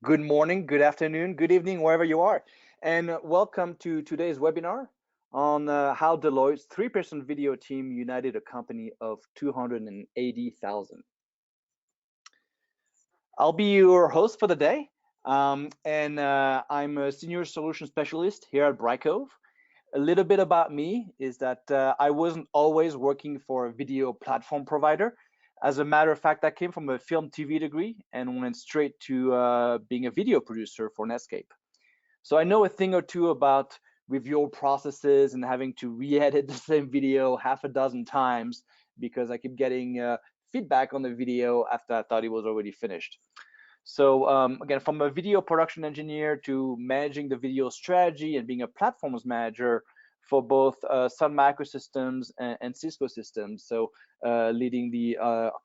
Good morning, good afternoon, good evening, wherever you are. And welcome to today's webinar on how Deloitte's 3-person video team united a company of 280,000. I'll be your host for the day, and I'm a senior solution specialist here at Brightcove. A little bit about me is that I wasn't always working for a video platform provider. As a matter of fact, I came from a film TV degree and went straight to being a video producer for Netscape. So I know a thing or two about review processes and having to re-edit the same video half a dozen times because I keep getting feedback on the video after I thought it was already finished. So again, from a video production engineer to managing the video strategy and being a platforms manager for both Sun Microsystems and Cisco systems. So leading the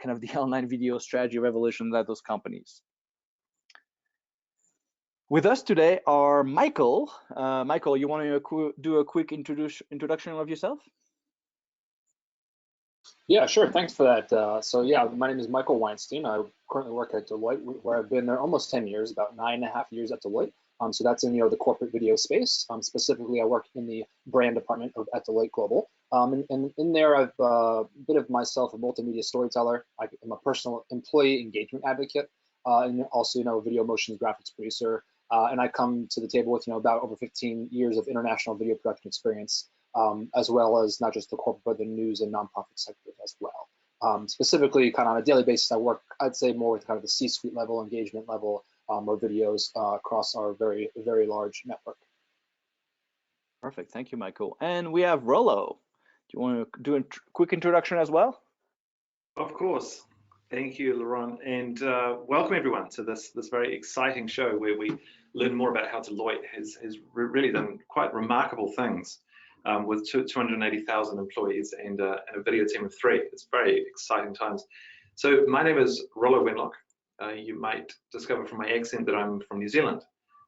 kind of the online video strategy revolution at those companies. With us today are Michael. Michael, you want to do a quick introduction of yourself? Yeah, sure. Thanks for that. So yeah, my name is Michael Weinstein. I currently work at Deloitte, where I've been there almost 10 years, about 9.5 years at Deloitte. So that's in the corporate video space. Specifically, I work in the brand department at Deloitte Global. And in there, I've a bit of myself a multimedia storyteller. I'm a personal employee engagement advocate, and also video motion graphics producer. And I come to the table with about over 15 years of international video production experience. As well as not just the corporate, but the news and nonprofit sectors as well. Specifically, kind of on a daily basis, I work, I'd say, more with kind of the C-suite level, engagement level, or videos across our very, very large network. Perfect. Thank you, Michael. And we have Rollo. Do you want to do a quick introduction as well? Of course. Thank you, Laurent, and welcome everyone to this very exciting show where we learn more about how Deloitte has really done quite remarkable things. With 280,000 employees and a video team of 3. It's very exciting times. So my name is Rollo Wenlock. You might discover from my accent that I'm from New Zealand,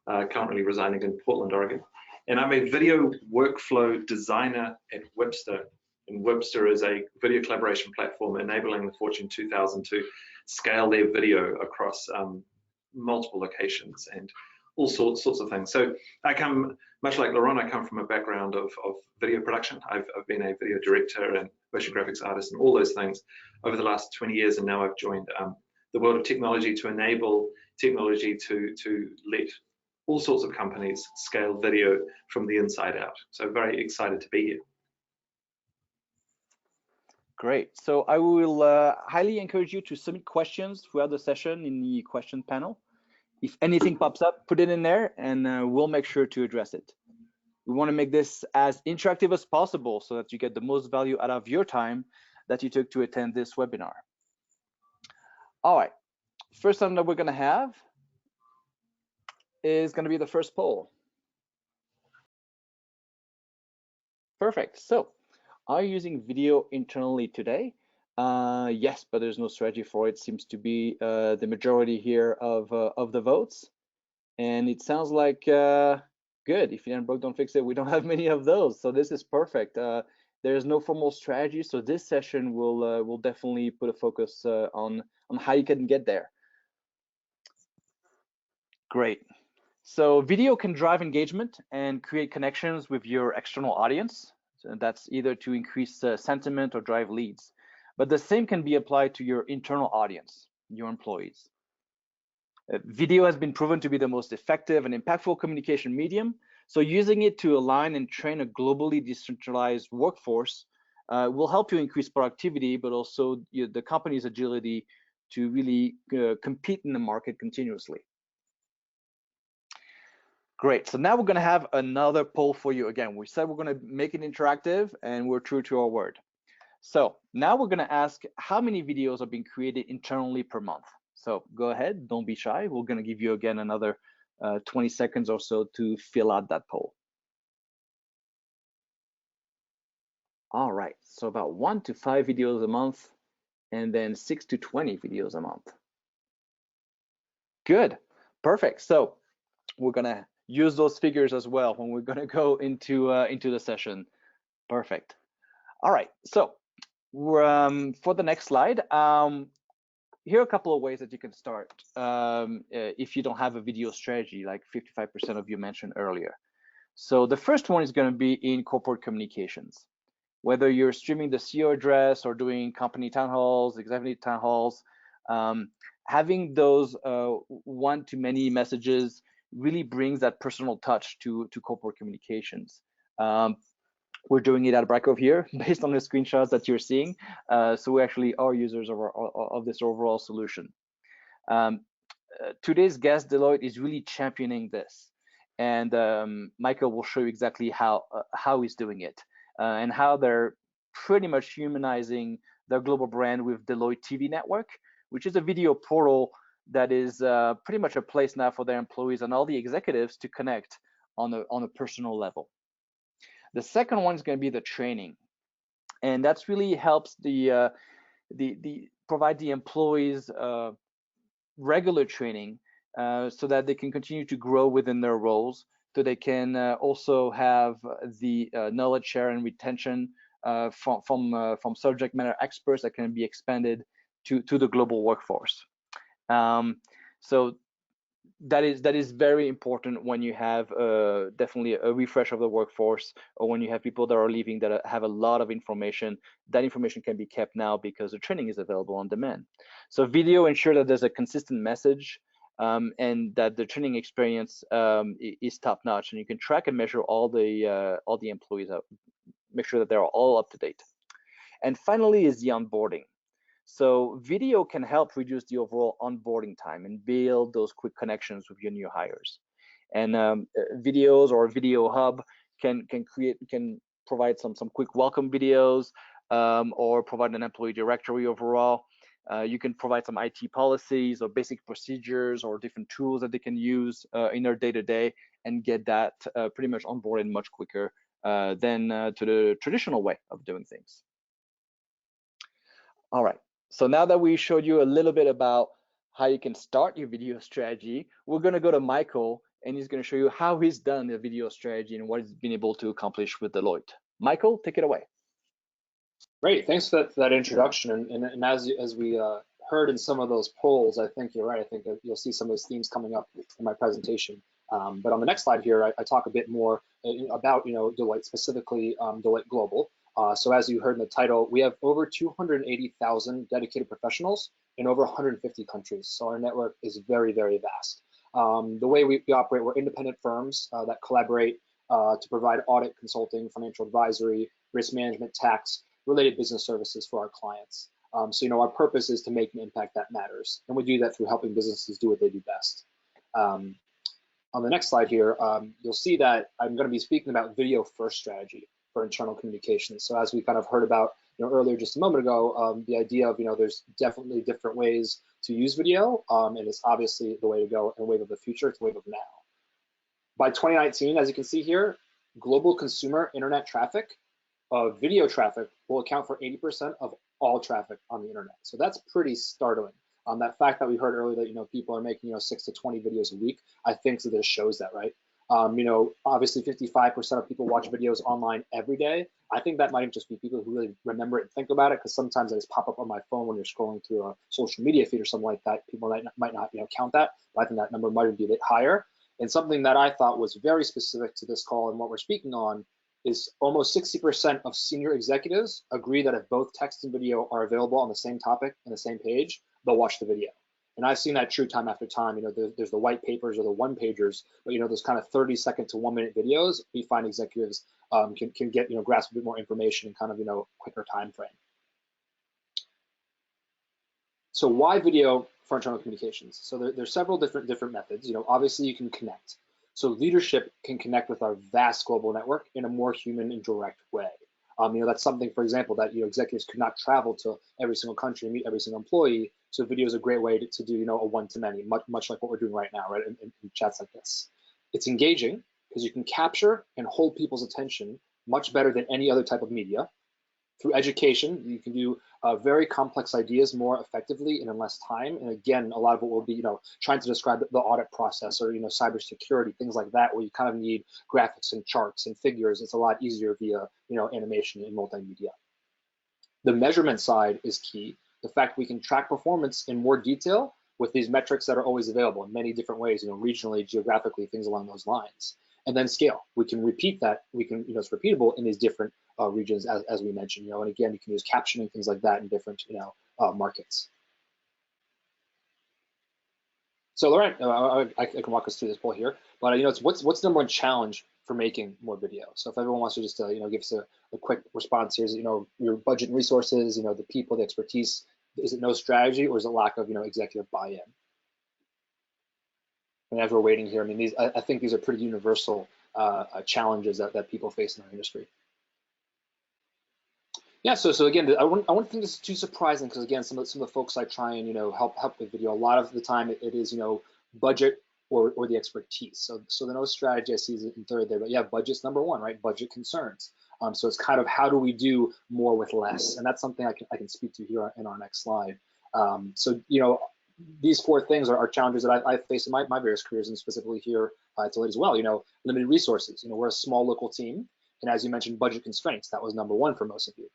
currently residing in Portland, Oregon. And I'm a video workflow designer at Wipster. And Wipster is a video collaboration platform enabling the Fortune 2000 to scale their video across multiple locations and all sorts of things. So I come, much like Laurent, I come from a background of video production. I've been a video director and motion graphics artist and all those things over the last 20 years, and now I've joined the world of technology to enable technology to let all sorts of companies scale video from the inside out. So very excited to be here. Great. So I will highly encourage you to submit questions throughout the session in the question panel. If anything pops up, put it in there and we'll make sure to address it. We want to make this as interactive as possible so that you get the most value out of your time that you took to attend this webinar. All right, first item that we're going to have is going to be the first poll. Perfect. So, are you using video internally today? Yes, but there's no strategy for it. Seems to be the majority here of the votes, and it sounds like good. If you ain't broke, don't fix it. We don't have many of those, so this is perfect. There's no formal strategy, so this session will definitely put a focus on how you can get there. Great. So video can drive engagement and create connections with your external audience. So that's either to increase sentiment or drive leads. But the same can be applied to your internal audience, your employees. Video has been proven to be the most effective and impactful communication medium. So using it to align and train a globally decentralized workforce will help you increase productivity, but also the company's agility to really compete in the market continuously. Great, so now we're gonna have another poll for you. Again, we said we're gonna make it interactive and we're true to our word. So now we're gonna ask how many videos are being created internally per month. So go ahead, don't be shy. We're gonna give you again another 20 seconds or so to fill out that poll. All right, so about 1 to 5 videos a month and then 6 to 20 videos a month. Good, perfect. So we're gonna use those figures as well when we're gonna go into the session. Perfect. All right, so we're, for the next slide, here are a couple of ways that you can start if you don't have a video strategy, like 55% of you mentioned earlier. So the first one is going to be in corporate communications. Whether you're streaming the CEO address or doing company town halls, executive town halls, having those one-to-many messages really brings that personal touch to corporate communications. We're doing it at Brightcove here based on the screenshots that you're seeing. So we actually are users of this overall solution. Today's guest, Deloitte, is really championing this. And Michael will show you exactly how he's doing it and how they're pretty much humanizing their global brand with Deloitte TV Network, which is a video portal that is pretty much a place now for their employees and all the executives to connect on a personal level. The second one is going to be the training, and that's really helps the provide the employees regular training so that they can continue to grow within their roles, so they can also have the knowledge share and retention from subject matter experts that can be expanded to the global workforce. So that is very important when you have definitely a refresh of the workforce, or when you have people that are leaving that have a lot of information. That information can be kept now because the training is available on demand. So video ensure that there's a consistent message and that the training experience is top notch, and you can track and measure all the employees out, make sure that they're all up to date. And finally is the onboarding. So video can help reduce the overall onboarding time and build those quick connections with your new hires. And videos or video hub can provide some quick welcome videos or provide an employee directory overall. You can provide some IT policies or basic procedures or different tools that they can use in their day-to-day and get that pretty much onboarded much quicker than to the traditional way of doing things. All right. So now that we showed you a little bit about how you can start your video strategy, we're going to go to Michael, and he's going to show you how he's done the video strategy and what he's been able to accomplish with Deloitte. Michael, take it away. Great, thanks for that introduction. And as we heard in some of those polls, I think you're right. I think you'll see some of those themes coming up in my presentation. But on the next slide here, I talk a bit more about Deloitte, specifically Deloitte Global. So as you heard in the title, we have over 280,000 dedicated professionals in over 150 countries. So our network is very, very vast. The way we operate, we're independent firms that collaborate to provide audit, consulting, financial advisory, risk management, tax, related business services for our clients. So our purpose is to make an impact that matters. And we do that through helping businesses do what they do best. On the next slide here, you'll see that I'm going to be speaking about video first strategy for internal communications. So as we kind of heard about earlier just a moment ago, the idea of there's definitely different ways to use video, and it's obviously the way to go and wave of the future. It's the wave of now. By 2019, as you can see here, global consumer internet traffic, video traffic will account for 80% of all traffic on the internet. So that's pretty startling. That fact that we heard earlier that people are making 6 to 20 videos a week, I think that this shows that, right? Obviously 55% of people watch videos online every day. I think that might just be people who really remember it and think about it, because sometimes I just pop up on my phone when you're scrolling through a social media feed or something like that. People might not count that, but I think that number might be a bit higher. And something that I thought was very specific to this call and what we're speaking on is almost 60% of senior executives agree that if both text and video are available on the same topic and the same page, they'll watch the video. And I've seen that true time after time. There's the white papers or the one pagers, but those kind of 30-second to 1 minute videos, we find executives can get grasp a bit more information in kind of quicker time frame. So why video for internal communications? So there's several different methods. Obviously you can connect. So leadership can connect with our vast global network in a more human and direct way. That's something, for example, that executives could not travel to every single country and meet every single employee. So video is a great way to do a one-to-many, much like what we're doing right now, right? In chats like this. It's engaging because you can capture and hold people's attention much better than any other type of media. Through education, you can do very complex ideas more effectively and in less time. And again, a lot of it will be, trying to describe the audit process or, cybersecurity, things like that, where you kind of need graphics and charts and figures. It's a lot easier via, animation and multimedia. The measurement side is key. The fact we can track performance in more detail with these metrics that are always available in many different ways, regionally, geographically, things along those lines. And then scale. We can repeat that. We can, it's repeatable in these different regions, as we mentioned, and again, you can use captioning, things like that in different, markets. So Laurent, I can walk us through this poll here, but it's what's the number one challenge for making more video? So if everyone wants to just give us a quick response here, is your budget and resources, the people, the expertise. Is it no strategy, or is it lack of executive buy-in? And as we're waiting here, I mean, I think these are pretty universal challenges that people face in our industry. Yeah, so again, I wouldn't think this is too surprising, because again, some of the folks I try and help with video, a lot of the time it is budget or the expertise. So the no strategy I see is in third there, but yeah, budget's number one, right? Budget concerns. So it's kind of how do we do more with less, and that's something I can speak to here in our next slide. So these four things are challenges that I face in my various careers, and specifically here at Deloitte as well. Limited resources. We're a small local team, and as you mentioned, budget constraints. That was number one for most of you.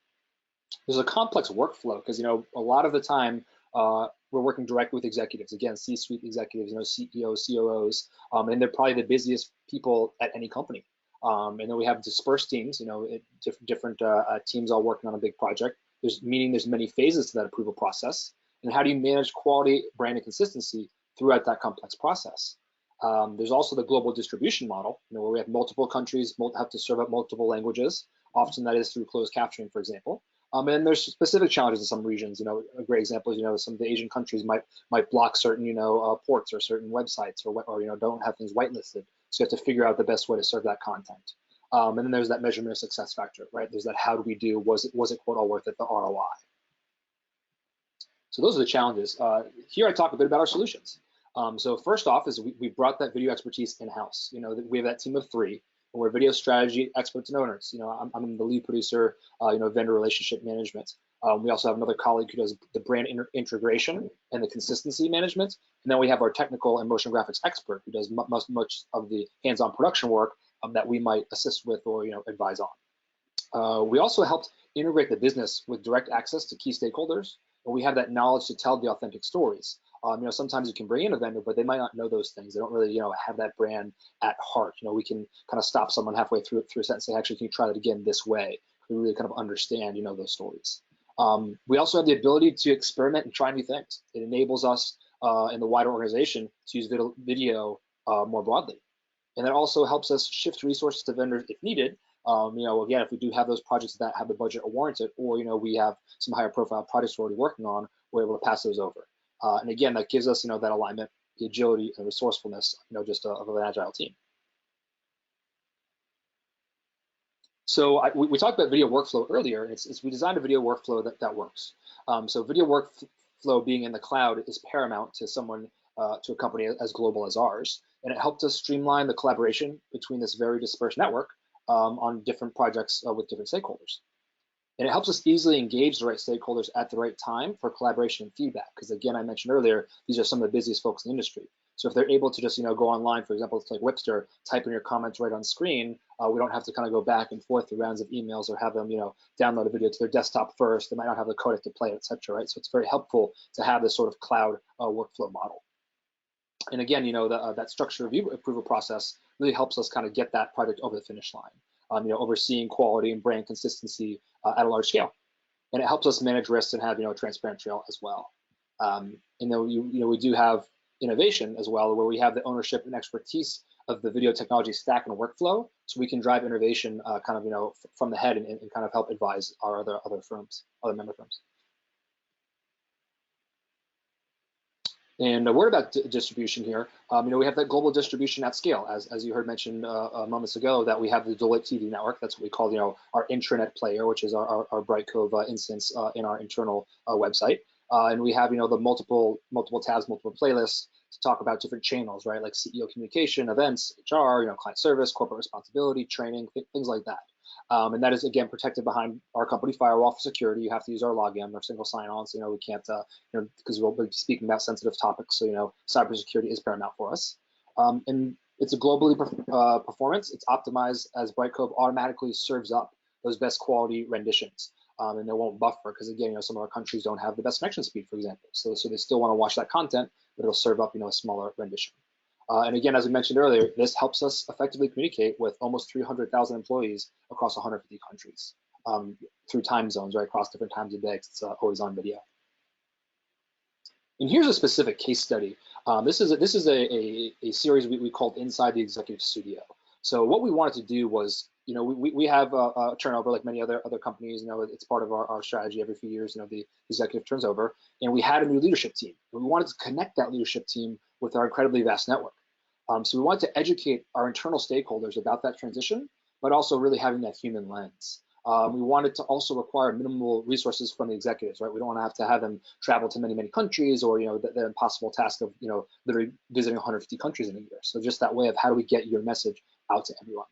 There's a complex workflow because a lot of the time we're working directly with executives. Again, C-suite executives, CEOs, COOs, and they're probably the busiest people at any company. And then we have dispersed teams, different teams all working on a big project. There's many phases to that approval process. And how do you manage quality, brand, and consistency throughout that complex process? There's also the global distribution model, where we have multiple countries have to serve up multiple languages. Often that is through closed captioning, for example. And there's specific challenges in some regions. A great example is, some of the Asian countries might block certain, ports or certain websites, or don't have things whitelisted. So you have to figure out the best way to serve that content. And then there's that measurement of success factor, right? There's that how do we do? Was it quote all worth it? The ROI. So those are the challenges. Here I talk a bit about our solutions. So first off is we brought that video expertise in-house. We have that team of 3. And we're video strategy experts and owners. I'm the lead producer, vendor relationship management. We also have another colleague who does the brand integration and the consistency management. And then we have our technical and motion graphics expert who does much of the hands-on production work that we might assist with or advise on. We also helped integrate the business with direct access to key stakeholders. And we have that knowledge to tell the authentic stories. Sometimes you can bring in a vendor, but they might not know those things. They don't really, have that brand at heart. We can kind of stop someone halfway through a sentence and say, actually, can you try that again this way? We really kind of understand, those stories. We also have the ability to experiment and try new things. It enables us in the wider organization to use video more broadly. And that also helps us shift resources to vendors if needed. Again, if we do have those projects that have the budget or warrant it, or, we have some higher profile projects we're already working on, we're able to pass those over. And again, that gives us, that alignment, the agility and resourcefulness, just of an agile team. So we talked about video workflow earlier, and we designed a video workflow that works. So video workflow being in the cloud is paramount to to a company as global as ours, and it helped us streamline the collaboration between this very dispersed network on different projects with different stakeholders. And it helps us easily engage the right stakeholders at the right time for collaboration and feedback. Because again, I mentioned earlier, these are some of the busiest folks in the industry. So if they're able to just go online, for example, it's like Wipster, type in your comments right on screen, we don't have to kind of go back and forth through rounds of emails or have them download a video to their desktop first. They might not have the codec to play it, etc. Right? So it's very helpful to have this sort of cloud workflow model. And again, that structure review approval process really helps us kind of get that project over the finish line. Overseeing quality and brand consistency at a large scale, and it helps us manage risks and have a transparent trail as well. And then we do have innovation as well, where we have the ownership and expertise of the video technology stack and workflow, so we can drive innovation kind of from the head and kind of help advise our other member firms. And a word about distribution here. We have that global distribution at scale, as you heard mentioned moments ago, that we have the Deloitte TV network. That's what we call, our intranet player, which is our Brightcove instance in our internal website. And we have, the multiple tabs, multiple playlists to talk about different channels, right? Like CEO communication, events, HR, client service, corporate responsibility, training, things like that. And that is, again, protected behind our company firewall for security. You have to use our login or single sign-on. So, we can't, because we'll be speaking about sensitive topics. So, cybersecurity is paramount for us. And it's a globally performance. It's optimized as Brightcove automatically serves up those best quality renditions. and they won't buffer because again, some of our countries don't have the best connection speed, for example. So they still want to watch that content, but it'll serve up, a smaller rendition. And again, as we mentioned earlier, this helps us effectively communicate with almost 300,000 employees across 150 countries through time zones, right, across different times of day. It's always on video. And here's a specific case study. This is a series we called Inside the Executive Studio. So what we wanted to do was, we have a turnover like many other companies. It's part of our strategy every few years. The executive turns over, and we had a new leadership team. And we wanted to connect that leadership team with our incredibly vast network. So we wanted to educate our internal stakeholders about that transition, but also really having that human lens. We wanted to also require minimal resources from the executives, right? We don't want to have them travel to many countries, or the impossible task of literally visiting 150 countries in a year. So just that way of how do we get your message out to everyone.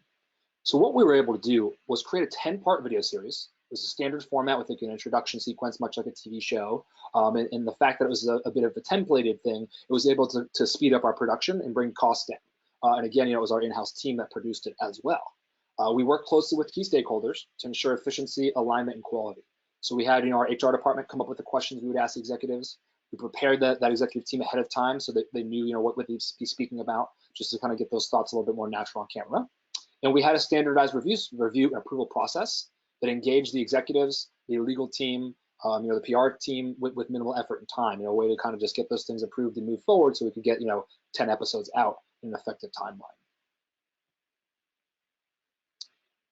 So what we were able to do was create a 10-part video series. It was a standard format with like an introduction sequence, much like a TV show. And the fact that it was a bit of a templated thing, it was able to speed up our production and bring costs down. And again, it was our in-house team that produced it as well. We worked closely with key stakeholders to ensure efficiency, alignment, and quality. So we had our HR department come up with the questions we would ask the executives. We prepared that executive team ahead of time so that they knew what would they be speaking about, just to kind of get those thoughts a little bit more natural on camera. And we had a standardized review and approval process that engaged the executives, the legal team, the PR team with minimal effort and time. A way to kind of just get those things approved and move forward so we could get 10 episodes out in an effective timeline.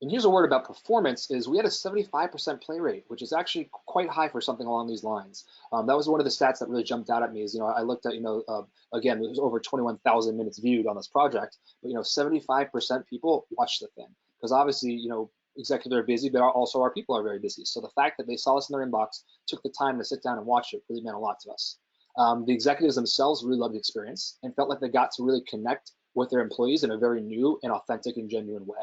And here's a word about performance is we had a 75% play rate, which is actually quite high for something along these lines. That was one of the stats that really jumped out at me is, I looked at, again, there was over 21,000 minutes viewed on this project, but 75% people watched the thing because obviously, executives are busy, but also our people are very busy. So the fact that they saw us in their inbox, took the time to sit down and watch it really meant a lot to us. The executives themselves really loved the experience and felt like they got to really connect with their employees in a very new and authentic and genuine way.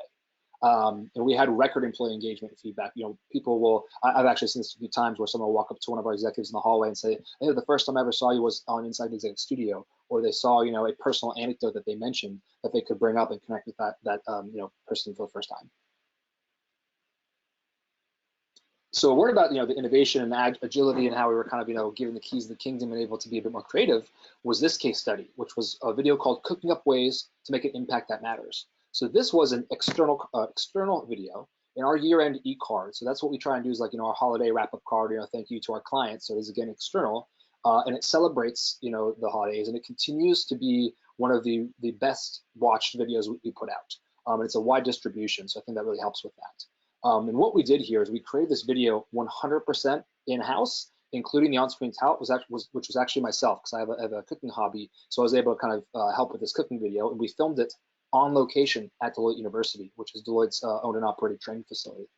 And we had record employee engagement and feedback. People will, I've actually seen this a few times where someone will walk up to one of our executives in the hallway and say, hey, the first time I ever saw you was on Inside the Executive Studio, or they saw, a personal anecdote that they mentioned that they could bring up and connect with that person for the first time. So a word about, the innovation and agility and how we were kind of, given the keys of the kingdom and able to be a bit more creative was this case study, which was a video called Cooking Up Ways to Make an Impact That Matters. So this was an external video in our year-end e-card. So that's what we try and do is like, our holiday wrap-up card, thank you to our clients. So it is again external, and it celebrates, the holidays, and it continues to be one of the best watched videos we put out. And it's a wide distribution, so I think that really helps with that. And what we did here is we created this video 100% in-house, including the on-screen talent, which was actually myself, because I have a cooking hobby. So I was able to kind of help with this cooking video, and we filmed it on location at Deloitte University, which is Deloitte's owned and operated training facility.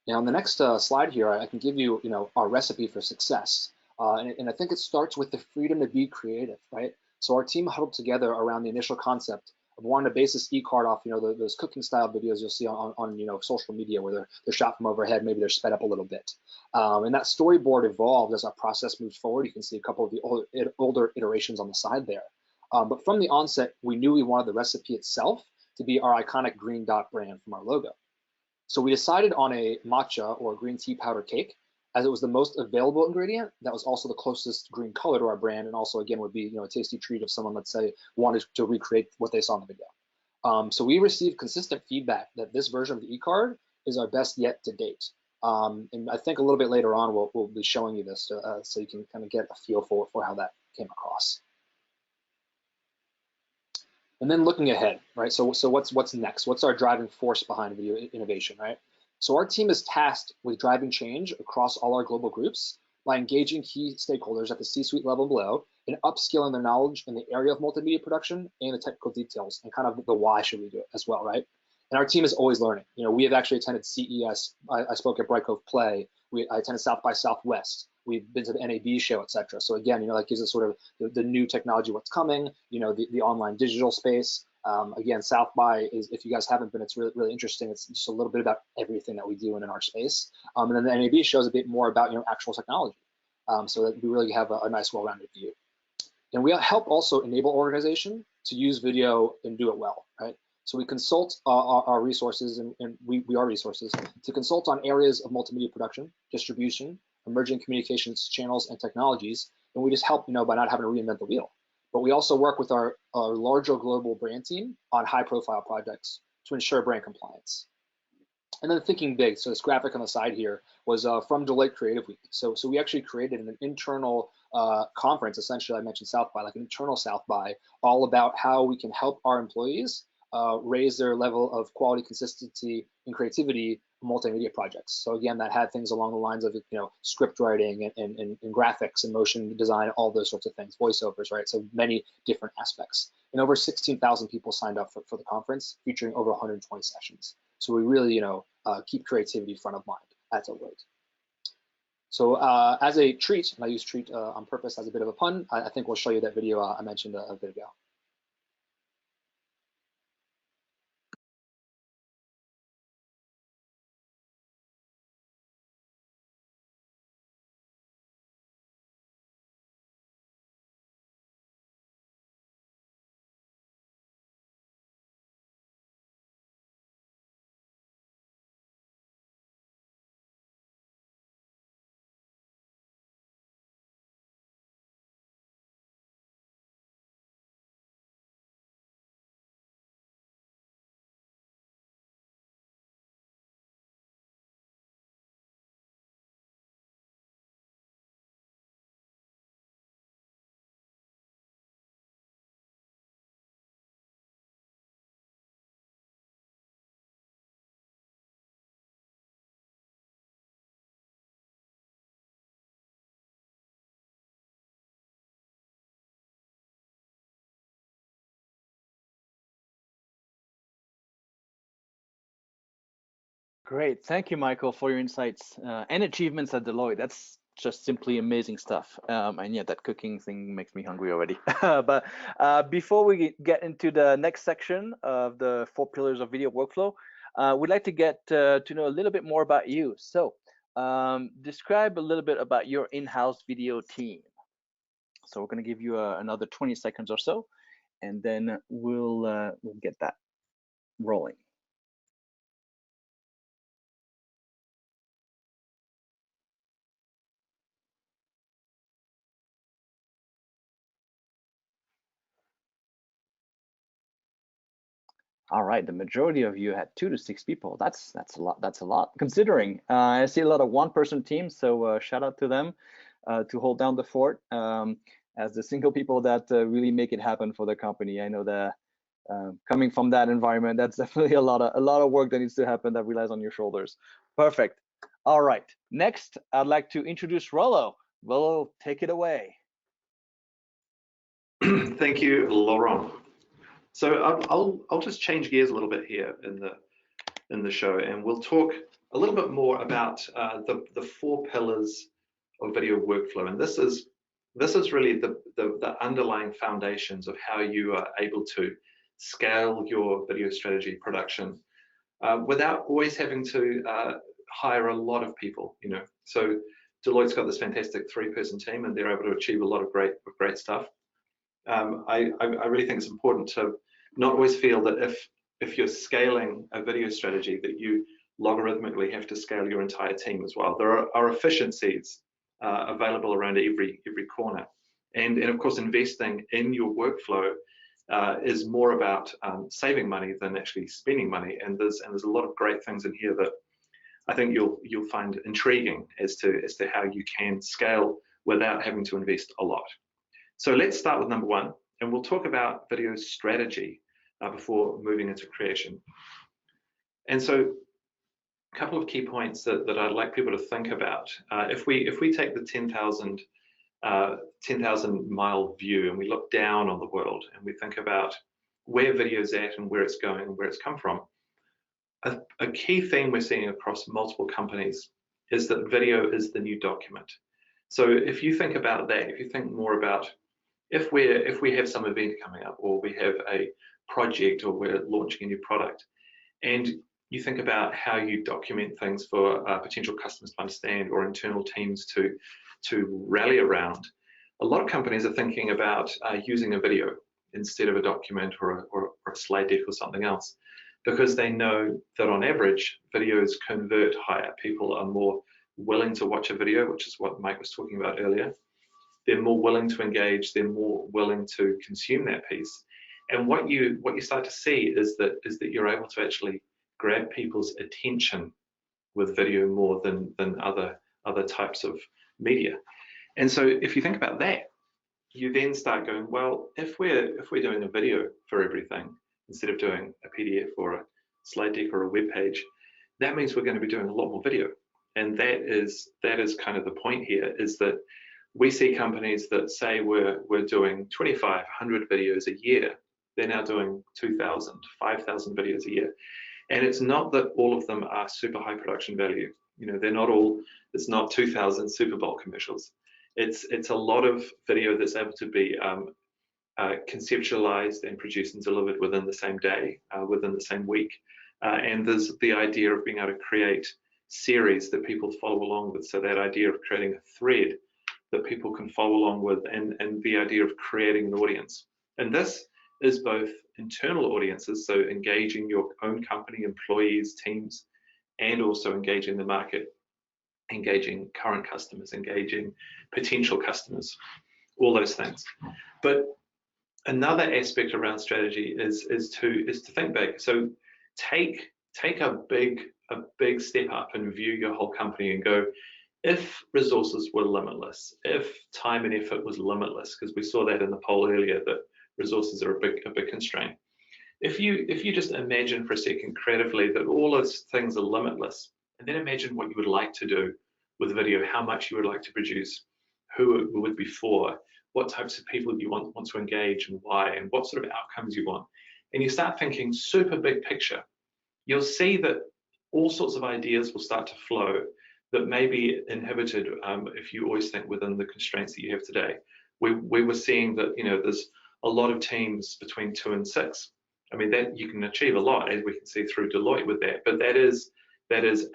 Now, on the next slide here, I can give you, our recipe for success. And I think it starts with the freedom to be creative, right? So our team huddled together around the initial concept of wanting to base this e-card off, those cooking style videos you'll see on social media where they're shot from overhead, maybe they're sped up a little bit. And that storyboard evolved as our process moved forward. You can see a couple of the older iterations on the side there. But from the onset, we knew we wanted the recipe itself to be our iconic green dot brand from our logo. So we decided on a matcha or green tea powder cake, as it was the most available ingredient that was also the closest green color to our brand, and also again would be a tasty treat if someone, let's say, wanted to recreate what they saw in the video. So we received consistent feedback that this version of the e-card is our best yet to date. And I think a little bit later on we'll be showing you this so you can kind of get a feel for how that came across. And then looking ahead, right? So what's next? What's our driving force behind video innovation, right? So our team is tasked with driving change across all our global groups by engaging key stakeholders at the C-suite level below and upskilling their knowledge in the area of multimedia production and the technical details and kind of the why should we do it as well, right? And our team is always learning. We have actually attended CES. I spoke at Bright Cove Play. I attended South by Southwest. We've been to the NAB show, et cetera. So again, that gives us sort of the new technology, what's coming, the online digital space. Again, South by is, if you guys haven't been, it's really, really interesting. It's just a little bit about everything that we do in our space. And then the NAB shows a bit more about, actual technology. So that we really have a nice, well-rounded view. And we help also enable organization to use video and do it well, right? So we consult our resources, and we are resources, to consult on areas of multimedia production, distribution, emerging communications channels and technologies, and we just help, by not having to reinvent the wheel. But we also work with our larger global brand team on high-profile projects to ensure brand compliance. And then thinking big, so this graphic on the side here was from Deloitte Creative Week. So we actually created an internal conference, essentially I mentioned South by, like an internal South by, all about how we can help our employees raise their level of quality, consistency, and creativity in multimedia projects. So again, that had things along the lines of script writing and graphics and motion design, all those sorts of things, voiceovers, right? So many different aspects. And over 16,000 people signed up for the conference, featuring over 120 sessions. So we really, keep creativity front of mind at Deloitte. So as a treat, and I use treat on purpose as a bit of a pun, I think we'll show you that video I mentioned a bit ago. Great. Thank you, Michael, for your insights and achievements at Deloitte. That's just simply amazing stuff. And yeah, that cooking thing makes me hungry already. But before we get into the next section of the 4 pillars of video workflow, we'd like to get to know a little bit more about you. So describe a little bit about your in-house video team. So we're going to give you another 20 seconds or so, and then we'll get that rolling. All right, the majority of you had 2 to 6 people. That's a lot. That's a lot. Considering I see a lot of one-person teams, so shout out to them to hold down the fort as the single people that really make it happen for the company. I know that coming from that environment, that's definitely a lot of work that needs to happen that relies on your shoulders. Perfect. All right. Next, I'd like to introduce Rollo. Rollo, take it away. Thank you, Laurent. So I'll just change gears a little bit here in the show, and we'll talk a little bit more about the 4 pillars of video workflow. And this is really the underlying foundations of how you are able to scale your video strategy production without always having to hire a lot of people. So Deloitte's got this fantastic 3-person team, and they're able to achieve a lot of great stuff. I really think it's important to not always feel that if you're scaling a video strategy that you logarithmically have to scale your entire team as well. There are efficiencies available around every corner, and of course investing in your workflow is more about saving money than actually spending money. And there's a lot of great things in here that I think you'll find intriguing as to how you can scale without having to invest a lot. So let's start with number 1, and we'll talk about video strategy before moving into creation. And so a couple of key points that I'd like people to think about. If we take the 10,000 mile view and we look down on the world and we think about where video is at and where it's going and where it's come from, a key theme we're seeing across multiple companies is that video is the new document. So if you think about that, if you think more about if we have some event coming up, or we have a project, or we're launching a new product, and you think about how you document things for potential customers to understand, or internal teams to rally around, a lot of companies are thinking about using a video instead of a document or a a slide deck or something else, because they know that on average, videos convert higher. People are more willing to watch a video, which is what Mike was talking about earlier. They're more willing to engage, they're more willing to consume that piece. And what you start to see is that you're able to actually grab people's attention with video more than other types of media. And so if you think about that, you then start going, well, if we're doing a video for everything instead of doing a PDF or a slide deck or a web page, that means we're going to be doing a lot more video. And that is kind of the point here, is that we see companies that say we're doing 2,500 videos a year. They're now doing 2,000, 5,000 videos a year. And it's not that all of them are super high production value. You know, they're not all, it's not 2,000 Super Bowl commercials. It's a lot of video that's able to be conceptualized and produced and delivered within the same day, within the same week. And there's the idea of being able to create series that people follow along with. So that idea of creating a thread that people can follow along with, and the idea of creating an audience. And this is both internal audiences, so engaging your own company, employees, teams, and also engaging the market, engaging current customers, engaging potential customers, all those things. But another aspect around strategy is to think big. So take a big step up and view your whole company and go, if resources were limitless, if time and effort was limitless, because we saw that in the poll earlier, that resources are a big constraint. If you just imagine for a second creatively that all those things are limitless, and then imagine what you would like to do with video, how much you would like to produce, who it would be for, what types of people you want to engage and why, and what sort of outcomes you want. And you start thinking super big picture, you'll see that all sorts of ideas will start to flow that may be inhibited if you always think within the constraints that you have today. We were seeing that, you know, there's a lot of teams between 2 and 6. I mean, that you can achieve a lot, as we can see through Deloitte with that, but that is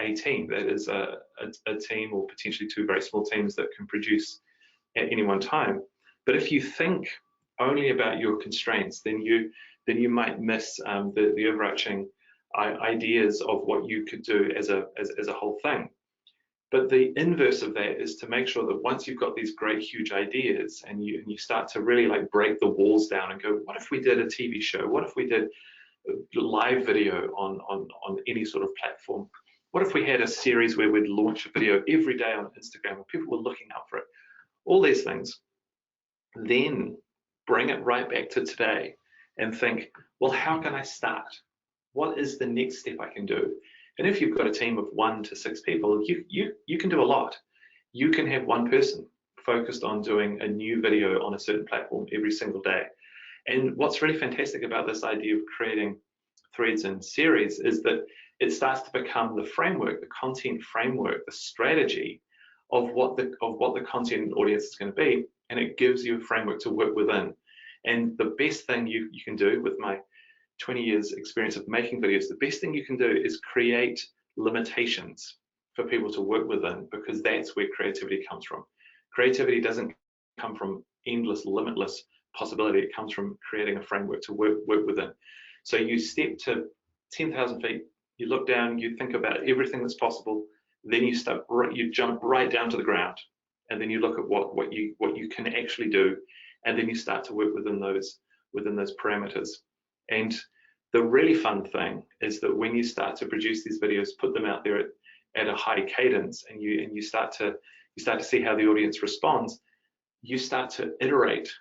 a team. That is a team, or potentially 2 very small teams that can produce at any one time. But if you think only about your constraints, then you might miss the overarching ideas of what you could do as a whole thing. But the inverse of that is to make sure that once you've got these great, huge ideas and you start to really like break the walls down and go, what if we did a TV show? What if we did live video on any sort of platform? What if we had a series where we'd launch a video every day on Instagram and people were looking out for it? All these things. Then bring it right back to today and think, well, how can I start? What is the next step I can do? And if you've got a team of 1 to 6 people, you can do a lot. You can have one person focused on doing a new video on a certain platform every single day. And what's really fantastic about this idea of creating threads and series is that it starts to become the framework, the content framework, the strategy of what the content and audience is going to be, and it gives you a framework to work within. And the best thing you can do, with my 20 years experience of making videos, the best thing you can do is create limitations for people to work within, because that's where creativity comes from. Creativity doesn't come from endless, limitless possibility. It comes from creating a framework to work within. So you step to 10,000 feet, you look down, you think about everything that's possible, then you jump right down to the ground, and then you look at what you can actually do, and then you start to work within those parameters. And the really fun thing is that when you start to produce these videos, put them out there at a high cadence, and you start to see how the audience responds, you start to iterate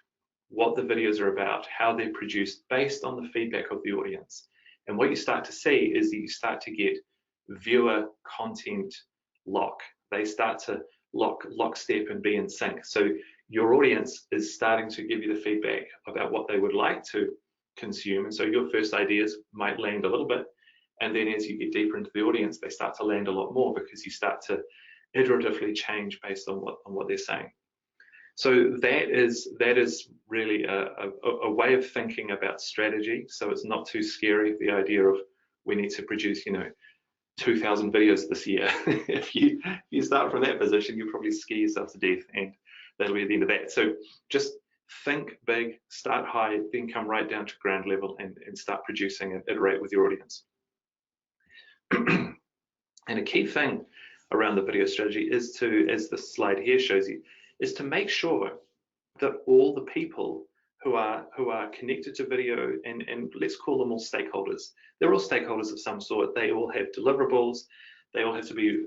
what the videos are about, how they're produced based on the feedback of the audience. And what you start to see is that you start to get viewer content lock. They start to lockstep and be in sync. So your audience is starting to give you the feedback about what they would like to consume, and so your first ideas might land a little bit, and then as you get deeper into the audience, they start to land a lot more, because you start to iteratively change based on what they're saying. So that is really a way of thinking about strategy. So it's not too scary, the idea of we need to produce 2,000 videos this year. If you start from that position, you'll probably scare yourself to death, and that'll be the end of that. So just think big, start high, then come right down to ground level and start producing and iterate with your audience. And a key thing around the video strategy is to, as the slide here shows you, is to make sure that all the people who are connected to video, and let's call them all stakeholders. They're all stakeholders of some sort. They all have deliverables. They all have to be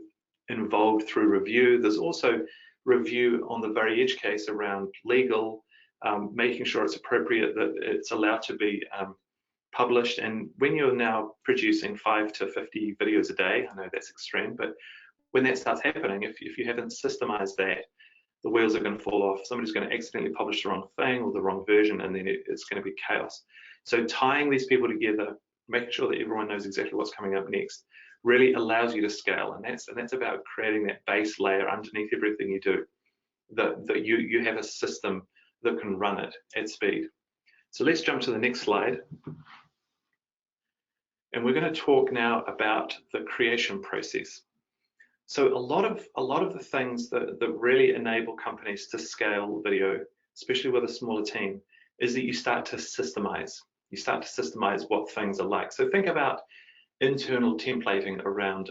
involved through review. There's also review on the very edge case around legal, making sure it's appropriate, that it's allowed to be published. And when you're now producing 5 to 50 videos a day, I know that's extreme, but when that starts happening, if you haven't systemized that, the wheels are going to fall off. Somebody's going to accidentally publish the wrong thing or the wrong version, and then it's going to be chaos. So tying these people together, making sure that everyone knows exactly what's coming up next, really allows you to scale. And that's about creating that base layer underneath everything you do, that you have a system that can run it at speed. So let's jump to the next slide. And we're going to talk now about the creation process. So a lot of the things that really enable companies to scale video, especially with a smaller team, is that you start to systemize. You start to systemize what things are like. So think about internal templating around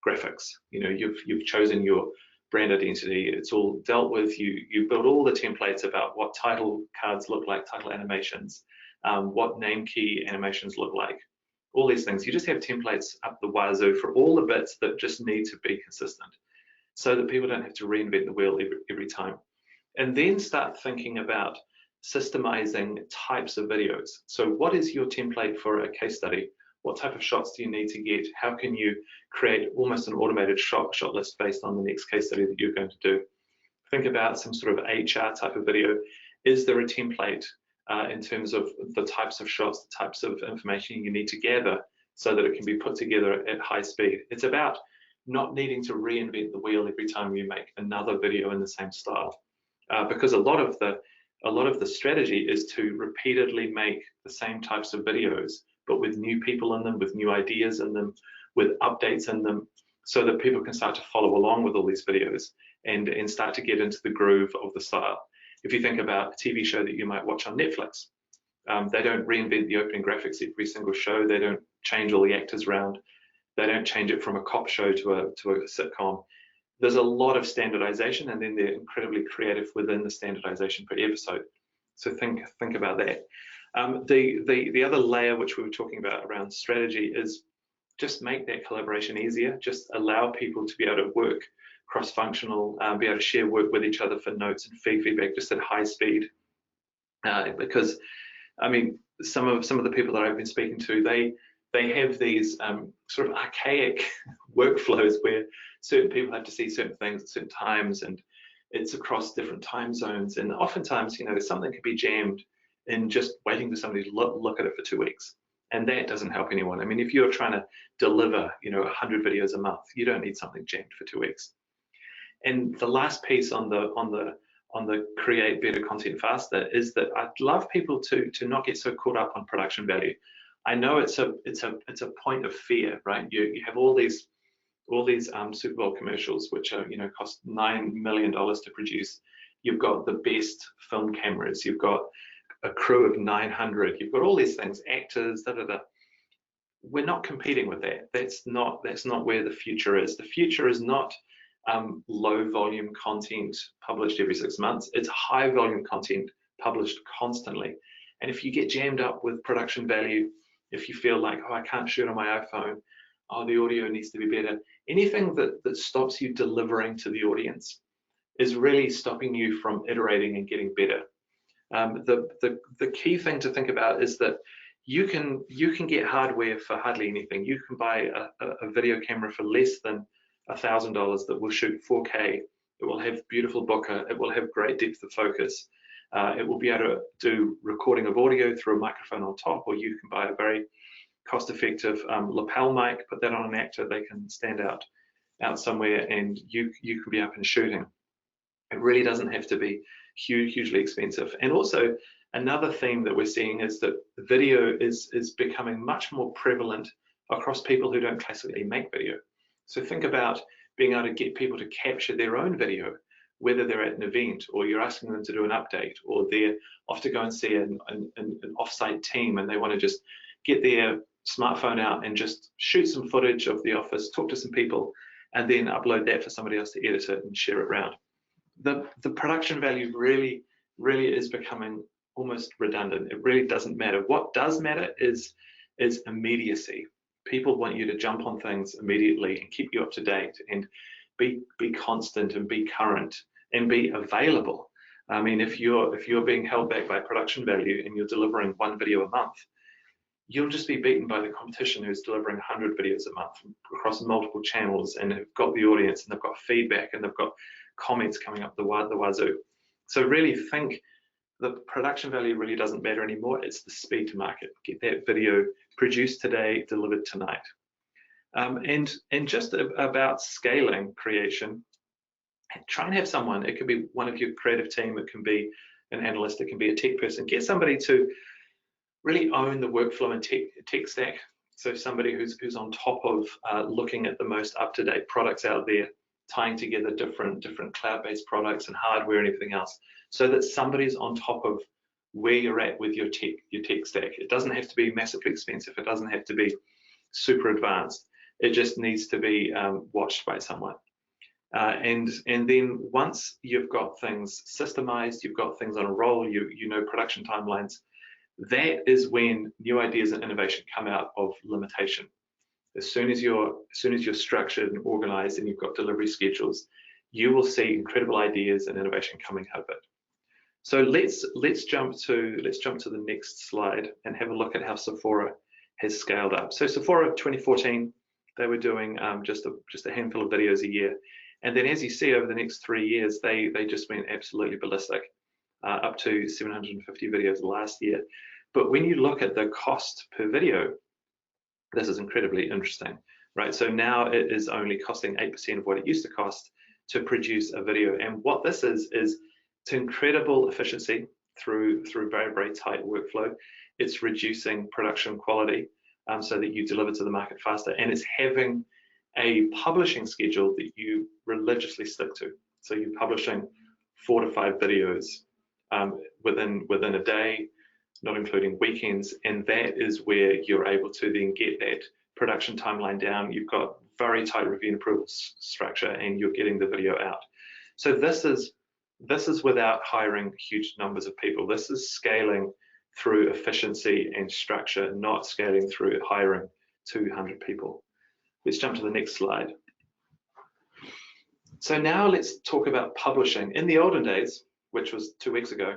graphics. You know, you've chosen your brand identity. It's all dealt with. You build all the templates about what title cards look like, title animations, what name key animations look like. All these things, you just have templates up the wazoo for all the bits that just need to be consistent, so that people don't have to reinvent the wheel every time. And then start thinking about systemizing types of videos. So what is your template for a case study? What type of shots do you need to get? How can you create almost an automated shot list based on the next case study that you're going to do? Think about some sort of HR type of video. Is there a template in terms of the types of shots, the types of information you need to gather so that it can be put together at high speed? It's about not needing to reinvent the wheel every time you make another video in the same style, because a lot of the strategy is to repeatedly make the same types of videos, but with new people in them, with new ideas in them, with updates in them, so that people can start to follow along with all these videos and start to get into the groove of the style. If you think about a TV show that you might watch on Netflix, they don't reinvent the opening graphics every single show. They don't change all the actors around. They don't change it from a cop show to a sitcom. There's a lot of standardization, and then they're incredibly creative within the standardization per episode. So think about that. The other layer which we were talking about around strategy is just make that collaboration easier. Just allow people to be able to work cross-functional, be able to share work with each other for notes and feedback just at high speed. Because I mean, some of the people that I've been speaking to, they have these sort of archaic workflows where certain people have to see certain things at certain times, and it's across different time zones. And oftentimes, you know, something could be jammed in just waiting for somebody to look at it for 2 weeks. And that doesn't help anyone. I mean, if you're trying to deliver, you know, 100 videos a month, you don't need something jammed for 2 weeks. And the last piece on the create better content faster is that I'd love people to not get so caught up on production value. I know it's a point of fear, right? You have all these Super Bowl commercials which are, you know, cost $9 million to produce. You've got the best film cameras. You've got a crew of 900. You've got all these things, actors, da da da. We're not competing with that. That's not where the future is. The future is not low volume content published every 6 months. It's high volume content published constantly. And if you get jammed up with production value, if you feel like, oh, I can't shoot on my iPhone, oh, the audio needs to be better, anything that stops you delivering to the audience is really stopping you from iterating and getting better. The key thing to think about is that you can get hardware for hardly anything. You can buy a video camera for less than $1,000 that will shoot 4K. It will have beautiful bokeh. It will have great depth of focus. It will be able to do recording of audio through a microphone on top, or you can buy a very cost-effective lapel mic, put that on an actor, they can stand out somewhere, and you can be up and shooting. It really doesn't have to be hugely expensive. And also, another theme that we're seeing is that video is becoming much more prevalent across people who don't classically make video. So think about being able to get people to capture their own video whether they're at an event or you're asking them to do an update, or they're off to go and see an off-site team and they want to just get their smartphone out and just shoot some footage of the office, talk to some people, and then upload that for somebody else to edit it and share it around. The production value really is becoming almost redundant. It really doesn't matter. What does matter is immediacy. People want you to jump on things immediately and keep you up to date and be constant and be current and be available. I mean, if you're being held back by production value and you're delivering 1 video a month, you'll just be beaten by the competition who's delivering 100 videos a month across multiple channels and have got the audience and they've got feedback and they've got comments coming up the wazoo. So really think the production value really doesn't matter anymore. It's the speed to market. Get that video produced today, delivered tonight. And just about scaling creation, try and have someone, it could be one of your creative team, it can be an analyst, it can be a tech person. Get somebody to really own the workflow and tech stack. So somebody who's on top of looking at the most up-to-date products out there, tying together different cloud-based products and hardware and everything else, so that somebody's on top of where you're at with your tech stack. It doesn't have to be massively expensive. It doesn't have to be super advanced. It just needs to be watched by someone. And then once you've got things systemized, you've got things on a roll, you know production timelines, that is when new ideas and innovation come out of limitation. As soon as you're structured and organized and you've got delivery schedules, you will see incredible ideas and innovation coming out of it. So let's jump to the next slide and have a look at how Sephora has scaled up. So Sephora 2014, they were doing just a handful of videos a year, and then as you see over the next 3 years, they just went absolutely ballistic, up to 750 videos last year. But when you look at the cost per video, this is incredibly interesting, right? So now it is only costing 8% of what it used to cost to produce a video. And what this is it's incredible efficiency through very, very tight workflow. It's reducing production quality so that you deliver to the market faster. And it's having a publishing schedule that you religiously stick to. So you're publishing 4 to 5 videos within a day, not including weekends, and that is where you're able to then get that production timeline down. You've got very tight review and approval structure, and you're getting the video out. So this is without hiring huge numbers of people. This is scaling through efficiency and structure, not scaling through hiring 200 people. Let's jump to the next slide. So now let's talk about publishing. In the olden days, which was 2 weeks ago,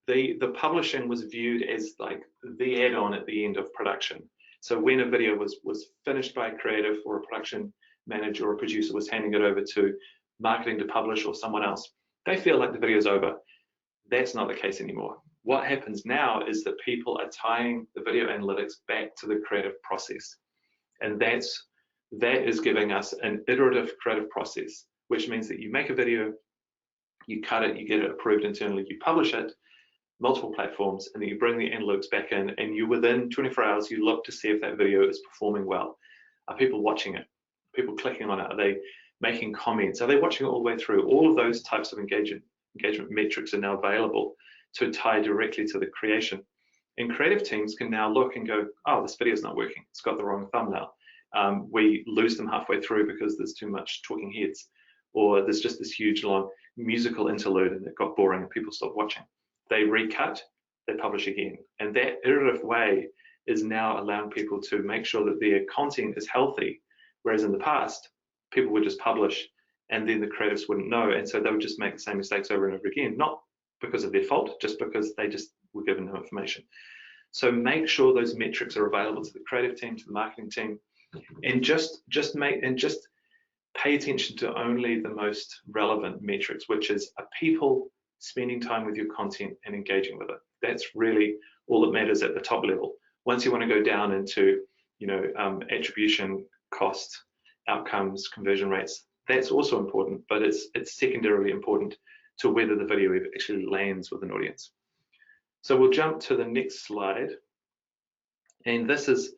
the publishing was viewed as like the add-on at the end of production. So when a video was finished by a creative or a production manager or a producer was handing it over to marketing to publish or someone else, they feel like the video's over. That's not the case anymore. What happens now is that people are tying the video analytics back to the creative process. And that is giving us an iterative creative process, which means that you make a video, you cut it, you get it approved internally, you publish it, multiple platforms, and then you bring the analytics back in, and you within 24 hours, you look to see if that video is performing well. Are people watching it? Are people clicking on it? Are they making comments? Are they watching it all the way through? All of those types of engagement metrics are now available to tie directly to the creation. And creative teams can now look and go, oh, this video is not working. It's got the wrong thumbnail. We lose them halfway through because there's too much talking heads, or there's just this huge long musical interlude and it got boring and people stopped watching. They recut, they publish again. And that iterative way is now allowing people to make sure that their content is healthy, whereas in the past, people would just publish and then the creatives wouldn't know, and so they would just make the same mistakes over and over again, not because of their fault, just because they just were given no information. So make sure those metrics are available to the creative team, to the marketing team, and just pay attention to only the most relevant metrics, which is are people spending time with your content and engaging with it. That's really all that matters at the top level. Once you want to go down into, attribution, cost, outcomes, conversion rates, that's also important, but it's secondarily important to whether the video actually lands with an audience. So we'll jump to the next slide, and this is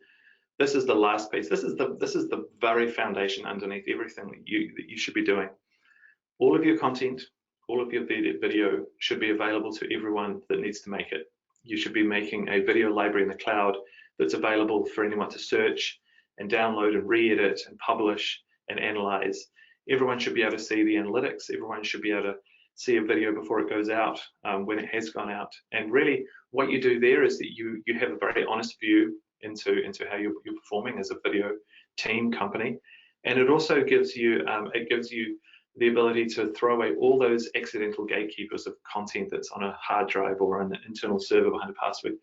the last piece. This is the very foundation underneath everything that you should be doing. All of your content, all of your video should be available to everyone that needs to make it. You should be making a video library in the cloud that's available for anyone to search and download and re-edit and publish and analyze. Everyone should be able to see the analytics. Everyone should be able to see a video before it goes out, when it has gone out. And really what you do there is that you have a very honest view into how you're performing as a video team company. And it also gives you the ability to throw away all those accidental gatekeepers of content that's on a hard drive or on an internal server behind a password.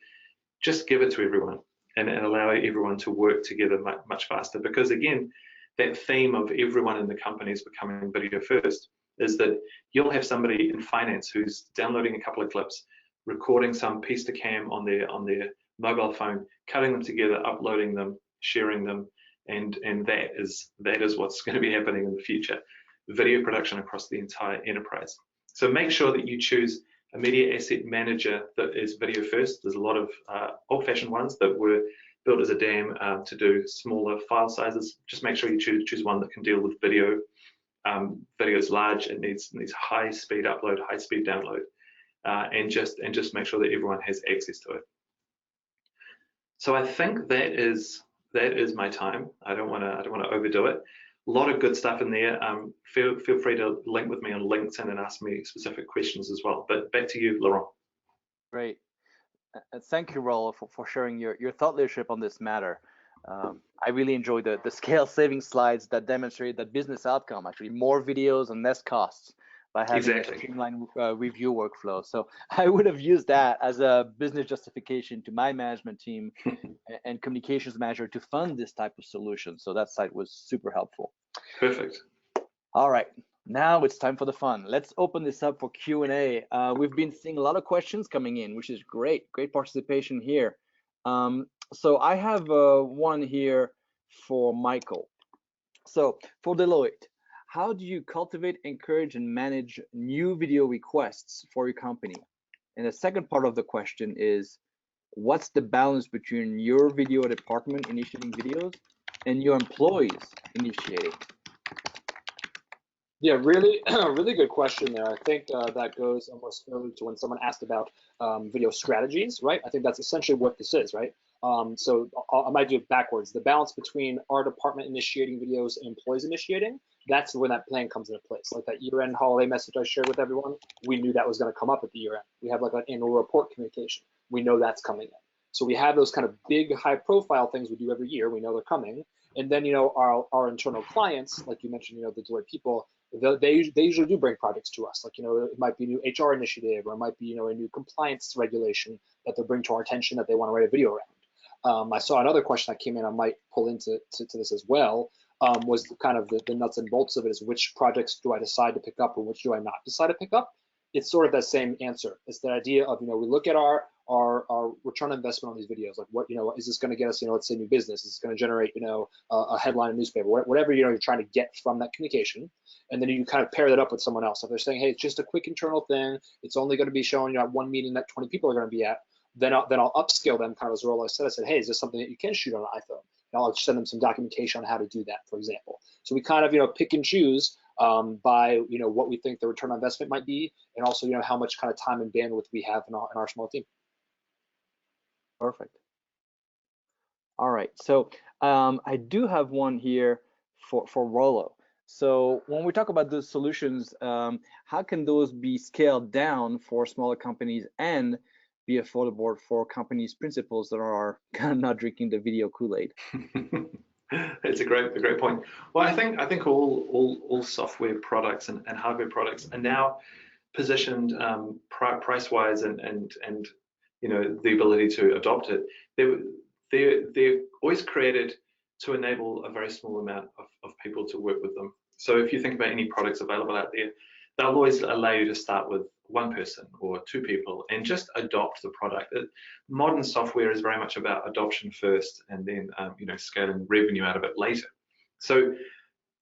Just give it to everyone and allow everyone to work together much faster. Because again, that theme of everyone in the company is becoming video first is that you'll have somebody in finance who's downloading a couple of clips, recording some piece to cam on their mobile phone, cutting them together, uploading them, sharing them, and that is what's going to be happening in the future. Video production across the entire enterprise. So make sure that you choose a media asset manager that is video first. There's a lot of old-fashioned ones that were built as a dam to do smaller file sizes. Just make sure you choose one that can deal with video. Video is large, it needs high speed upload, high speed download, and just make sure that everyone has access to it. So I think that is my time. I don't want to overdo it. A lot of good stuff in there. Feel free to link with me on LinkedIn and ask me specific questions as well. But back to you, Laurent. Great. Thank you, Rollo, for sharing your thought leadership on this matter. I really enjoyed the scale saving slides that demonstrate that business outcome, actually more videos and less costs by having a streamlined review workflow. So I would have used that as a business justification to my management team and communications manager to fund this type of solution. So that site was super helpful. Perfect. All right, now it's time for the fun. Let's open this up for Q&A. We've been seeing a lot of questions coming in, which is great participation here. So I have one here for Michael. So for Deloitte, how do you cultivate, encourage, and manage new video requests for your company? And the second part of the question is, what's the balance between your video department initiating videos and your employees initiating? Yeah, really, really good question there. I think that goes almost early to when someone asked about video strategies, right? I think that's essentially what this is, right? So I might do it backwards. The balance between our department initiating videos and employees initiating, that's when that plan comes into place. Like that year-end holiday message I shared with everyone, we knew that was going to come up at the year-end. We have like an annual report communication. We know that's coming in. So we have those kind of big, high-profile things we do every year. We know they're coming. And then, you know, our internal clients, like you mentioned, you know, the Deloitte people, they usually do bring projects to us. Like, you know, it might be a new HR initiative, or it might be, you know, a new compliance regulation that they'll bring to our attention that they want to write a video around. I saw another question that came in, I might pull into this as well, was kind of the nuts and bolts of it is which projects do I decide to pick up and which do I not decide to pick up? It's sort of that same answer. It's the idea of, you know, we look at our return on investment on these videos. Like, what, you know, is this going to get us, you know, let's say new business? Is this going to generate, you know, a headline in a newspaper, whatever, you know, you're trying to get from that communication. And then you kind of pair that up with someone else. If they're saying, hey, it's just a quick internal thing, it's only going to be showing you at one meeting that 20 people are going to be at, then I'll upscale them, kind of as Rollo said. I said, hey, is this something that you can shoot on an iPhone? And I'll send them some documentation on how to do that, for example. So we kind of, you know, pick and choose by, you know, what we think the return on investment might be, and also, you know, how much kind of time and bandwidth we have in our small team. Perfect. All right, so I do have one here for Rollo. So when we talk about those solutions, how can those be scaled down for smaller companies and be affordable for companies' principals that are kind of not drinking the video Kool-Aid? It's a great point. Well, I think all software products and hardware products are now positioned price-wise and you know, the ability to adopt it. They're always created to enable a very small amount of people to work with them. So if you think about any products available out there, they'll always allow you to start with one person or two people and just adopt the product. Modern software is very much about adoption first, and then you know, scaling revenue out of it later. So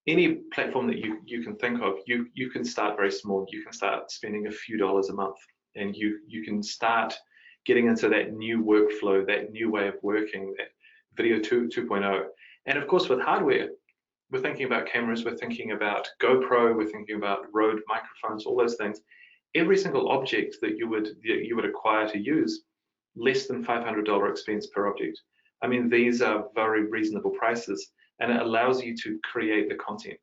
any platform that you can think of, you can start very small. You can start spending a few dollars a month, and you can start getting into that new workflow, that new way of working, that video 2.0. And of course, with hardware, we're thinking about cameras, we're thinking about GoPro, we're thinking about Rode microphones, all those things. Every single object that you would acquire to use, less than $500 expense per object. I mean, these are very reasonable prices, and it allows you to create the content.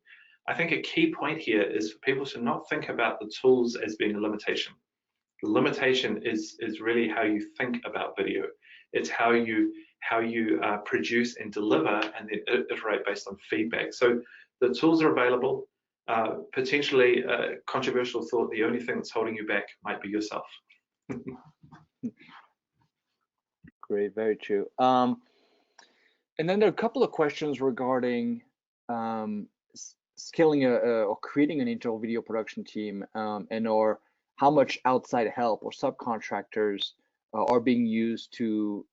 I think a key point here is for people to not think about the tools as being a limitation. The limitation is really how you think about video. It's how you produce and deliver, and then iterate based on feedback. So the tools are available. Potentially a controversial thought, the only thing that's holding you back might be yourself. Great, very true. And then there are a couple of questions regarding scaling or creating an internal video production team, and or how much outside help or subcontractors are being used to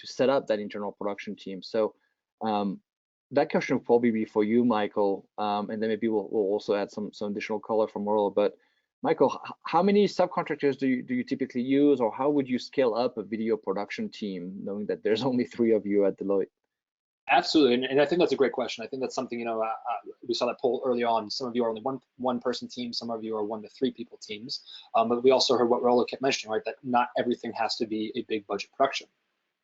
set up that internal production team. So that question will probably be for you, Michael, and then maybe we'll also add some additional color from Earl. But Michael, how many subcontractors do you typically use, or how would you scale up a video production team, knowing that there's only 3 of you at Deloitte? Absolutely, and I think that's a great question. I think that's something, we saw that poll early on. Some of you are only one person teams, some of you are 1 to 3 people teams. But we also heard what Rollo kept mentioning, right? That not everything has to be a big budget production.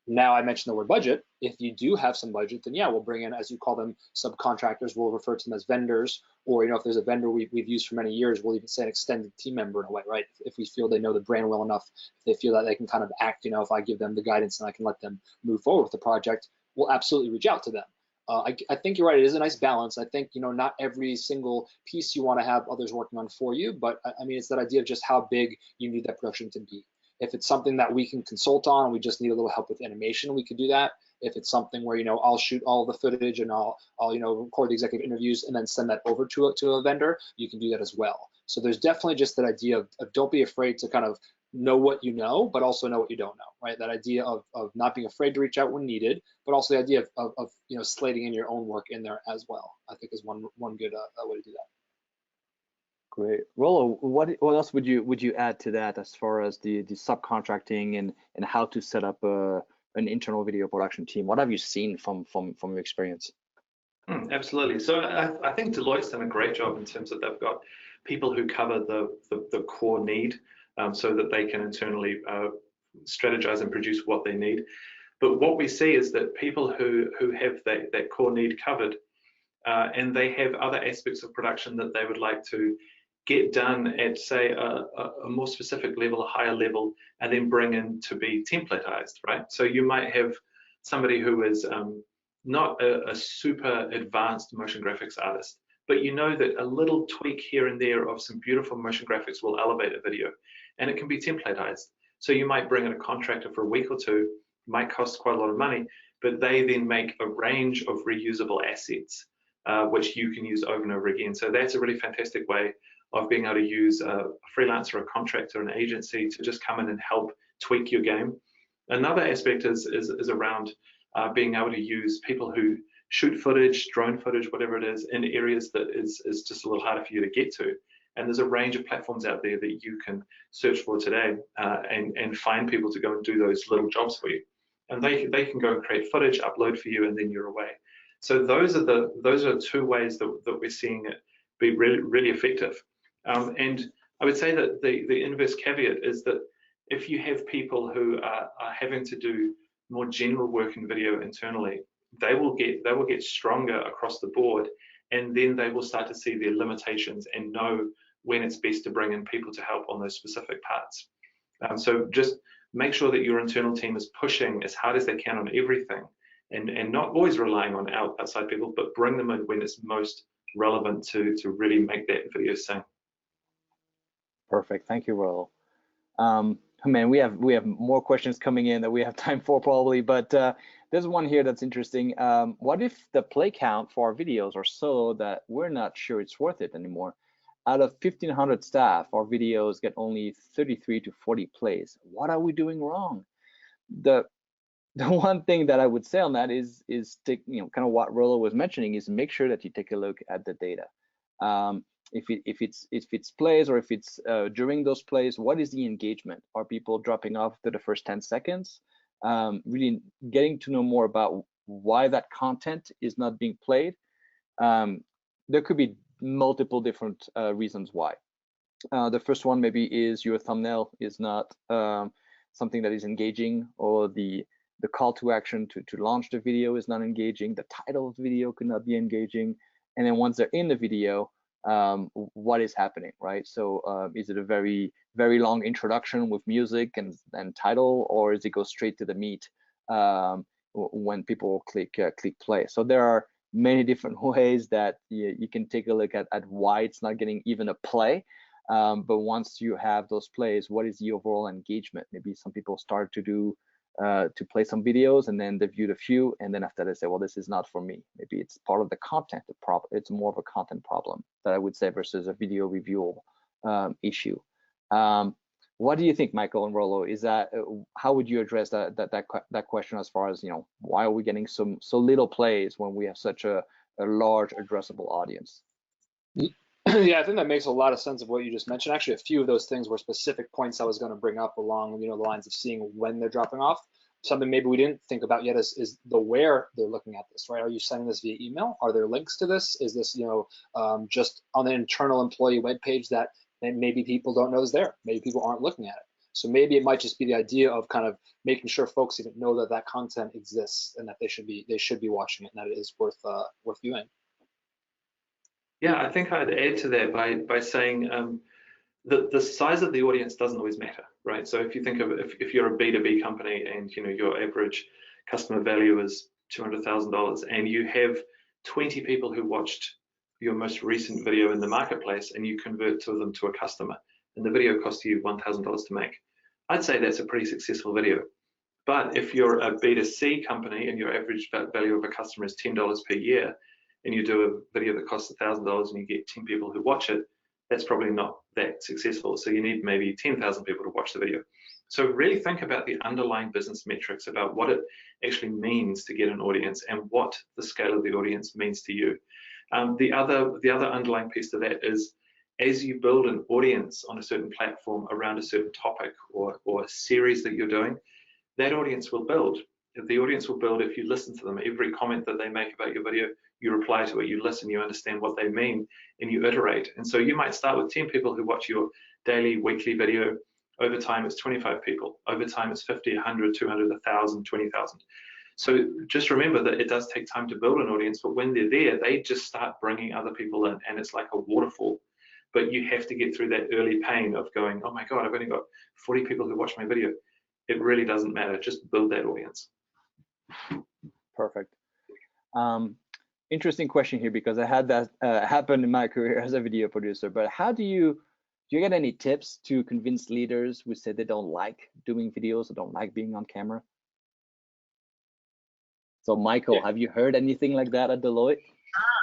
Now I mentioned the word budget. If you do have some budget, then yeah, we'll bring in, as you call them, subcontractors. We'll refer to them as vendors, or if there's a vendor we've used for many years, we'll even say an extended team member in a way, right? If we feel they know the brand well enough, if they feel that they can kind of act, if I give them the guidance and I can let them move forward with the project, we'll absolutely reach out to them. I think you're right. It is a nice balance. I think, not every single piece you want to have others working on for you, but I mean, it's that idea of just how big you need that production to be. If it's something that we can consult on and we just need a little help with animation, we could do that. If it's something where, I'll shoot all the footage and I'll record the executive interviews and then send that over to a vendor, you can do that as well. So there's definitely just that idea of don't be afraid to kind of know what you know, but also know what you don't know, right? That idea of not being afraid to reach out when needed, but also the idea of slating in your own work in there as well, I think is one good way to do that. Great. Rollo, what else would you add to that as far as the subcontracting and how to set up an internal video production team? What have you seen from your experience? Absolutely. So I think Deloitte's done a great job in terms of they've got people who cover the core need, so that they can internally strategize and produce what they need. But what we see is that people who have that core need covered, and they have other aspects of production that they would like to get done at, say, a more specific level, a higher level, and then bring in to be templatized, right? So you might have somebody who is not a super advanced motion graphics artist, but that a little tweak here and there of some beautiful motion graphics will elevate a video, and it can be templatized. So you might bring in a contractor for a week or 2, might cost quite a lot of money, but they then make a range of reusable assets, which you can use over and over again. So that's a really fantastic way of being able to use a freelancer, a contractor, an agency to just come in and help tweak your game. Another aspect is around being able to use people who shoot footage, drone footage, whatever it is, in areas that is just a little harder for you to get to. And there's a range of platforms out there that you can search for today, and find people to go and do those little jobs for you. And they can go and create footage, upload for you, and then you're away. So those are 2 ways that we're seeing it be really, really effective. And I would say that the inverse caveat is that if you have people who are having to do more general work in video internally, they will get stronger across the board, and then they will start to see their limitations and know when it's best to bring in people to help on those specific parts. So just make sure that your internal team is pushing as hard as they can on everything, and not always relying on outside people, but bring them in when it's most relevant to really make that video sing. Perfect. Thank you, Rollo. Man, we have more questions coming in that we have time for probably, but there's one here that's interesting. What if the play count for our videos are so that we're not sure it's worth it anymore? Out of 1,500 staff, our videos get only 33 to 40 plays. What are we doing wrong? The one thing that I would say on that is take, kind of what Rollo was mentioning, is make sure that you take a look at the data. If it's plays, or if it's during those plays, what is the engagement? Are people dropping off to the first 10 seconds? Really getting to know more about why that content is not being played. there could be multiple different reasons why. The first one maybe is your thumbnail is not something that is engaging, or the call to action to launch the video is not engaging, the title of the video could not be engaging, and then once they're in the video, what is happening, right? So is it a very long introduction with music and title, or is it go straight to the meat when people click play? So there are many different ways that you can take a look at why it's not getting even a play. But once you have those plays, what is the overall engagement? Maybe some people start to play some videos, and then they viewed a few, and then after they say, well, this is not for me. Maybe it's part of the content problem. It's more of a content problem that I would say versus a video review issue. What do you think, Michael and Rollo? Is that how would you address that question as far as, why are we getting so little plays when we have such a large addressable audience? Yeah, I think that makes a lot of sense of what you just mentioned. Actually, a few of those things were specific points I was going to bring up along, the lines of seeing when they're dropping off. Something maybe we didn't think about yet is the where they're looking at this, right? Are you sending this via email? Are there links to this? Is this, just on the internal employee webpage that maybe people don't know is there? Maybe people aren't looking at it. So maybe it might just be the idea of kind of making sure folks even know that content exists and that they should be watching it and that it is worth viewing. Yeah, I think I'd add to that by saying the size of the audience doesn't always matter, right? So if you think of if you're a B2B company and your average customer value is $200,000 and you have 20 people who watched your most recent video in the marketplace and you convert two of them to a customer and the video costs you $1,000 to make, I'd say that's a pretty successful video. But if you're a B2C company and your average value of a customer is $10 per year, and you do a video that costs $1,000 and you get 10 people who watch it, that's probably not that successful. So you need maybe 10,000 people to watch the video. So really think about the underlying business metrics, about what it actually means to get an audience and what the scale of the audience means to you. The other underlying piece to that is, as you build an audience on a certain platform around a certain topic or a series that you're doing, that audience will build. The audience will build if you listen to them. Every comment that they make about your video, you reply to it, you listen, you understand what they mean, and you iterate. And so you might start with 10 people who watch your daily, weekly video. Over time, it's 25 people. Over time, it's 50, 100, 200, 1,000, 20,000. So just remember that it does take time to build an audience, but when they're there, they just start bringing other people in, and it's like a waterfall. But you have to get through that early pain of going, oh my God, I've only got 40 people who watch my video. It really doesn't matter. Just build that audience. Perfect. Interesting question here, because I had that happen in my career as a video producer. But how do you get any tips to convince leaders who say they don't like doing videos or don't like being on camera? So Michael, have you heard anything like that at Deloitte?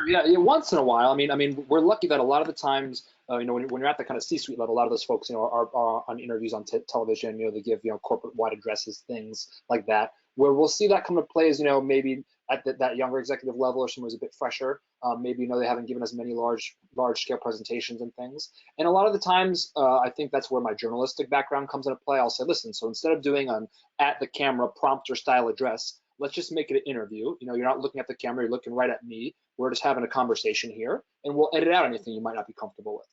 Yeah, once in a while. I mean, we're lucky that a lot of the times, when you're at the kind of C-suite level, a lot of those folks, are on interviews on television. They give corporate-wide addresses, things like that, where we'll see that come to play as maybe at that younger executive level, or someone who's a bit fresher. Maybe they haven't given us many large-scale presentations and things. And a lot of the times, I think that's where my journalistic background comes into play. I'll say, listen, so instead of doing an at-the-camera prompter-style address, let's just make it an interview. You're not looking at the camera, you're looking right at me. We're just having a conversation here, and we'll edit out anything you might not be comfortable with.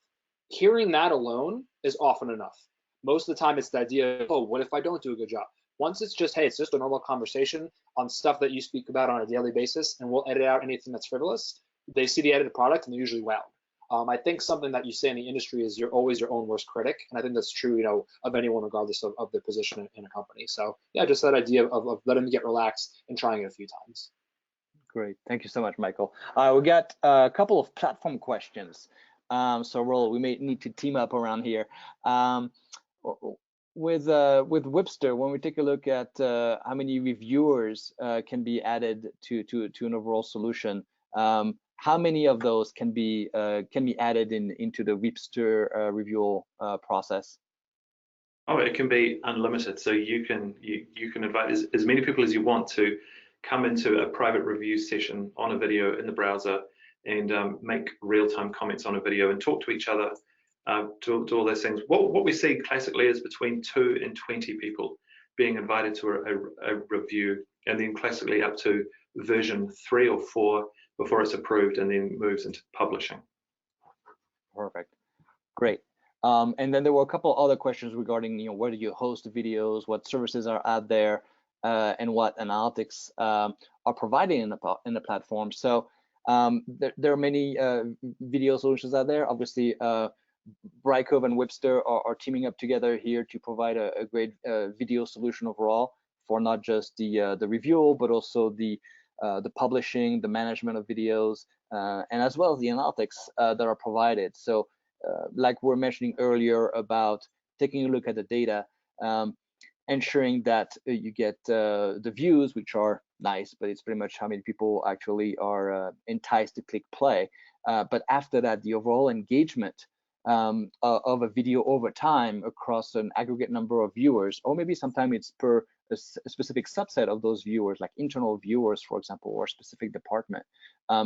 Hearing that alone is often enough. Most of the time, it's the idea of, oh, what if I don't do a good job? Once it's just, hey, it's just a normal conversation on stuff that you speak about on a daily basis, and we'll edit out anything that's frivolous, they see the edited product, and they're usually wowed. I think something that you say in the industry is you're always your own worst critic, and I think that's true, of anyone regardless of their position in a company. So yeah, just that idea of letting them get relaxed and trying it a few times. Great, thank you so much, Michael. We got a couple of platform questions. So Rollo, we may need to team up around here. With Wipster, when we take a look at how many reviewers can be added to an overall solution, how many of those can be added into the Wipster review process? Oh, it can be unlimited. So you can invite as many people as you want to come into a private review session on a video in the browser and make real-time comments on a video and talk to each other, do all those things. What we see classically is between 2 and 20 people being invited to a review, and then classically up to version 3 or 4 before it's approved and then moves into publishing. Perfect. Great. And then there were a couple other questions regarding, where do you host videos, what services are out there, and what analytics are provided in the platform. So there are many video solutions out there. Obviously, Brightcove and Wipster are teaming up together here to provide a great video solution overall for not just the review, but also the publishing, the management of videos, and as well as the analytics that are provided. So like we were mentioning earlier about taking a look at the data, ensuring that you get the views, which are nice, but it's pretty much how many people actually are enticed to click play. But after that, the overall engagement of a video over time across an aggregate number of viewers, or maybe sometimes it's per a specific subset of those viewers, like internal viewers, for example, or a specific department.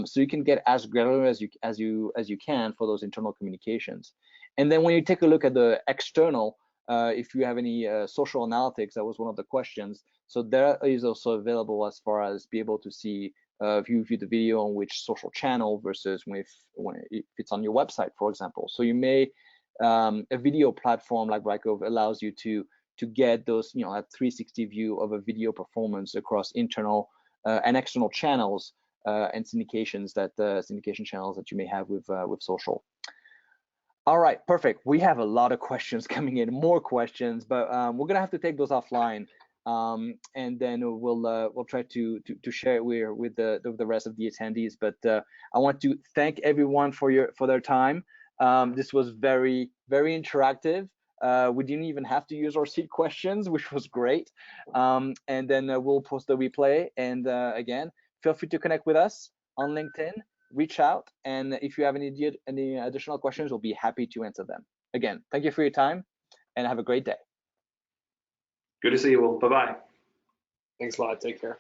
So you can get as granular as you can for those internal communications. And then when you take a look at the external, if you have any social analytics, that was one of the questions. So that is also available as far as be able to see if you view the video on which social channel versus if it's on your website, for example. So you may, a video platform like Brightcove allows you to get those, a 360 view of a video performance across internal and external channels and syndication channels that you may have with social. All right, perfect. We have a lot of questions coming in, more questions, but we're gonna have to take those offline, and then we'll try to share it with the rest of the attendees. But I want to thank everyone for their time. This was very interactive. We didn't even have to use our seed questions, which was great. And then we'll post the replay. And again, feel free to connect with us on LinkedIn. Reach out, and if you have any additional questions, we'll be happy to answer them. Again, thank you for your time, and have a great day. Good to see you all. Bye-bye. Thanks a lot. Take care.